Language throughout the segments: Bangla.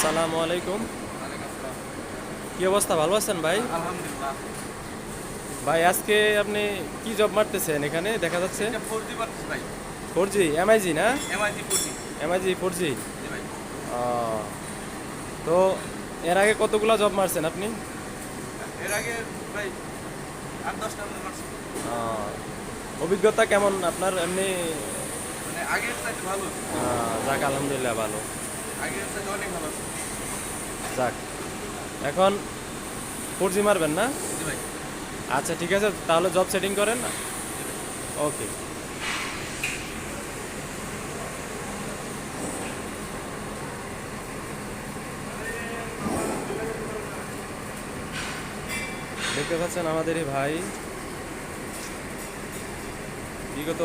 আসসালামু আলাইকুম। কি অবস্থা, ভালো আছেন ভাই? আলহামদুলিল্লাহ। ভাই আজকে আপনি কি জব মারতেছেন এখানে দেখা যাচ্ছে? এটা 4G পাচ্ছি ভাই। 4G এমআইজি না? MIG 4G। MiG 4G। জি ভাই। তো এর আগে কতগুলা জব মারছেন আপনি? এর আগে ভাই 8-10টা মতো মারছি। আহ, অভিজ্ঞতা কেমন আপনার এমনি? মানে আগের চাইতে ভালো। যাক আলহামদুলিল্লাহ ভালো। আগের চাইতে অনেক ভালো আছে। যাক, এখন 4G মারবেন না? জি ভাই। আচ্ছা ঠিক আছে, তাহলে জব সেটিং করেন না। জি ভাই। ওকে। দেখতে পাচ্ছেন আমাদের এই ভাই বিগত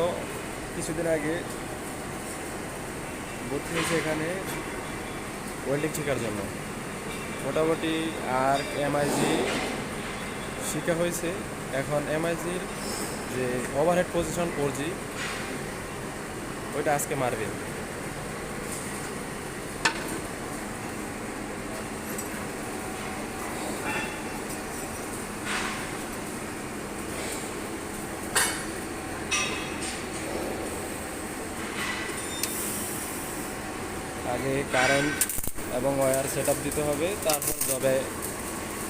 কিছুদিন আগে ভর্তি হয়েছে এখানে ওয়েল্ডিং শেখার জন্য। মোটামুটি আর এমআইজি শেখা হয়েছে। এখন এমআইজির যে ওভারহেড পজিশন 4G ওইটা আজকে মারবে। আগে কারেন্ট এবং ওয়্যার সেট আপ দিতে হবে, তারপর জবে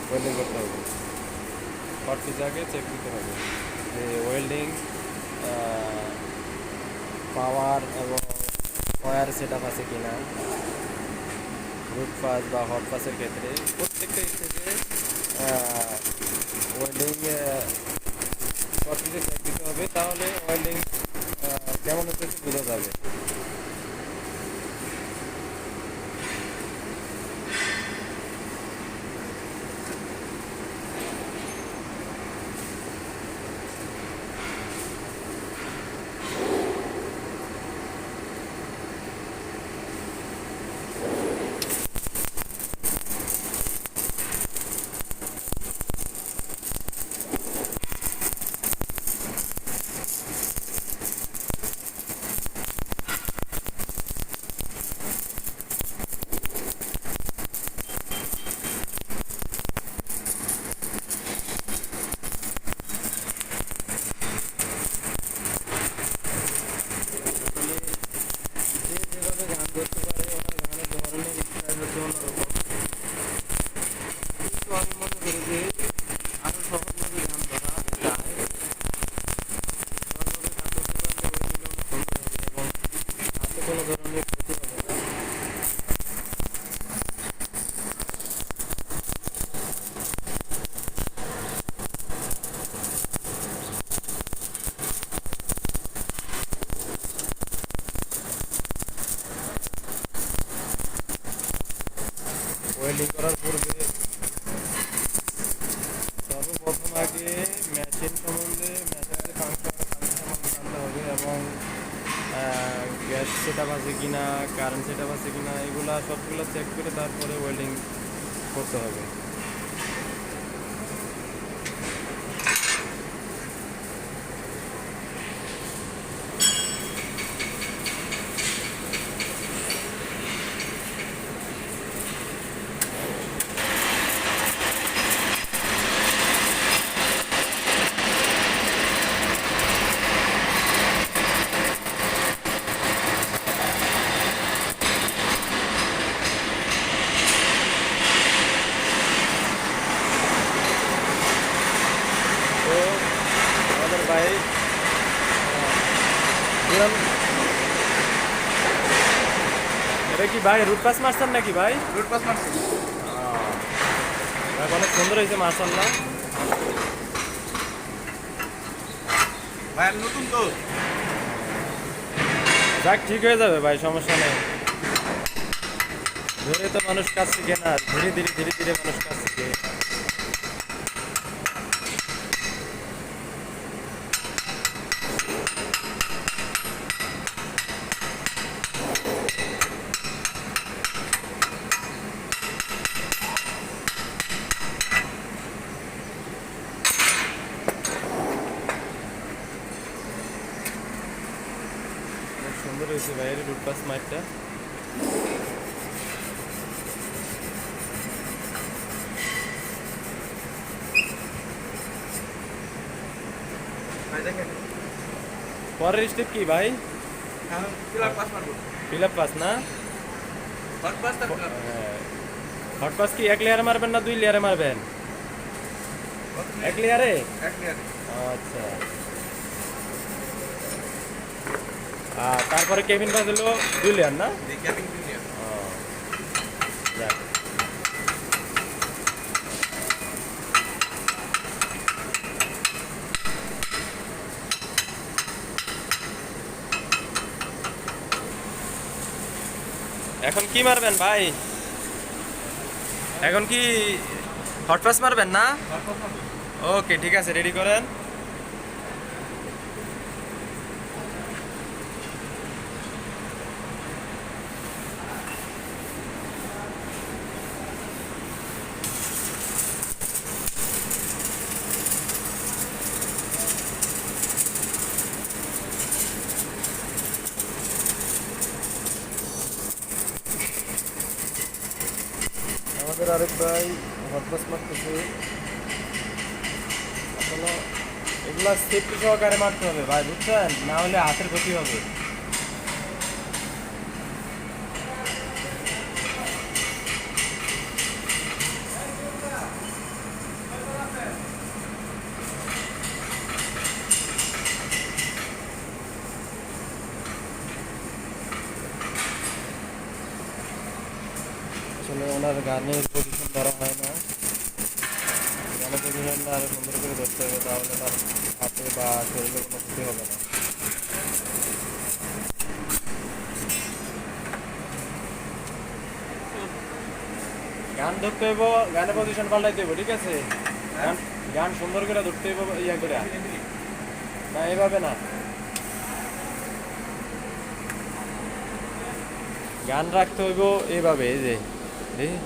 ওয়েল্ডিং করতে হবে। হট সুইচ আগে চেক দিতে হবে যে ওয়েল্ডিং পাওয়ার এবং ওয়্যার সেট আপ আছে কিনা। রুট পাস বা হট পাসের ক্ষেত্রে প্রত্যেকটা স্টেজে ওয়েল্ডিং হট সুইচে চেক দিতে হবে, তাহলে ওয়েল্ডিং কেমন হচ্ছে বোঝা যাবে। আসলে যে যেভাবে গান করতে পারে ওনার গানের ধরনের স্টাইল হচ্ছে অন্যরকম। কিন্তু আমি মনে করি যে আরো সহজভাবে গান ধরা যায়, সহজভাবে গান ধরতে পারলে ওই দিকে অনেক সুন্দর হবে এবং হাতে কোনো ধরনের ক্ষতি হবে না। ওয়েল্ডিং করার পূর্বে সর্বপ্রথম আগে মেশিন সম্বন্ধে, মেশিনের যে ফাংশন সম্বন্ধে জানতে হবে এবং গ্যাস সেট আপ আছে কিনা, কারেন্ট সেট আপ আছে কিনা, এগুলা সবগুলো চেক করে তারপরে ওয়েল্ডিং করতে হবে। তো আমাদের ভাই পুরান, এটা কি ভাই রুট পাস মারছেন নাকি ভাই? রুট পাস মারছি। ভাই অনেক সুন্দর হয়েছে মার্শাল্লাহ। ভাই আমি নতুন তো। যাক ঠিক হয়ে যাবে ভাই, সমস্যা নেই। ধরে তো মানুষ কাজ শিখে না, ধীরে ধীরে ধীরে ধীরে মানুষ কাজ শিখে। সুন্দর হয়েছে ভাইয়ের রুট পাস মাইটটা। পরের স্টেপ কি ভাই? এখন ফিলার পাস মারবো। ফিল আপ পাস না? হট পাস তা ফিলার। হট পাস কি এক লেয়ারে মারবেন না 2 লেয়ারে মারবেন? এক লেয়ারে? এক ক্লিয়ার। আচ্ছা। আর তারপরে কেবিন পাস হলো 2 লেয়ার না? এই ক্যাবিং ক্লিয়ার। ও, যাক। এখন কি মারবেন ভাই? এখন কি হট পাস মারবেন না? হট পাস মারবো। ওকে, ঠিক আছে, রেডি করেন। আমাদের আরেক ভাই হট পাস মারতেছে। আসলে এগুলা সেফটি সহকারে মারতে হবে ভাই, বুঝছেন? না হলে হাতের ক্ষতি হবে। আসলে ওনার গানের পজিশন ধরা হয় না, গানের পজিশনটা আরো সুন্দর করে ধরতে হবে, তাহলে তার হাতে বা শরীরে কোনো ক্ষতি হবে না। গান ধরতে হইব, গানের পজিশন পাল্টাইতে হইব, ঠিক আছে? গান গান সুন্দর করে ধরতে হইব, ইয়া করে না, এভাবে না। গান রাখতে হইব এইভাবে, এই যে দেখি,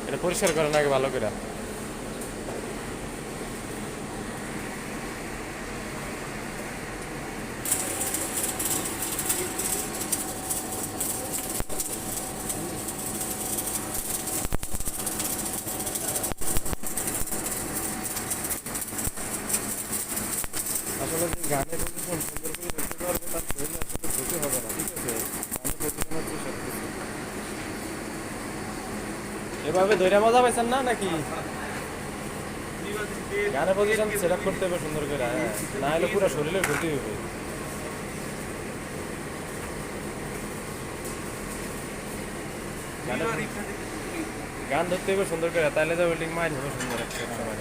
এটা পরিষ্কার করেন আগে ভালো করে। আসলে যে গানের পজিশন সুন্দর করে ধরতে পারবে তার শরীরে আসলে ক্ষতি হবে না, ঠিক আছে? গানের পজিশন হচ্ছে সব কিছু। এভাবে ধরে মজা পাইছেন না নাকি? গানের পজিশন সেট আপ করতে হবে সুন্দর করে, হ্যাঁ, না হলে পুরো শরীরের ক্ষতি হবে। গান ধরতে হবে সুন্দর করে, তাহলে তো ওয়েল্ডিং মাইল হবে সুন্দর একটা সময়।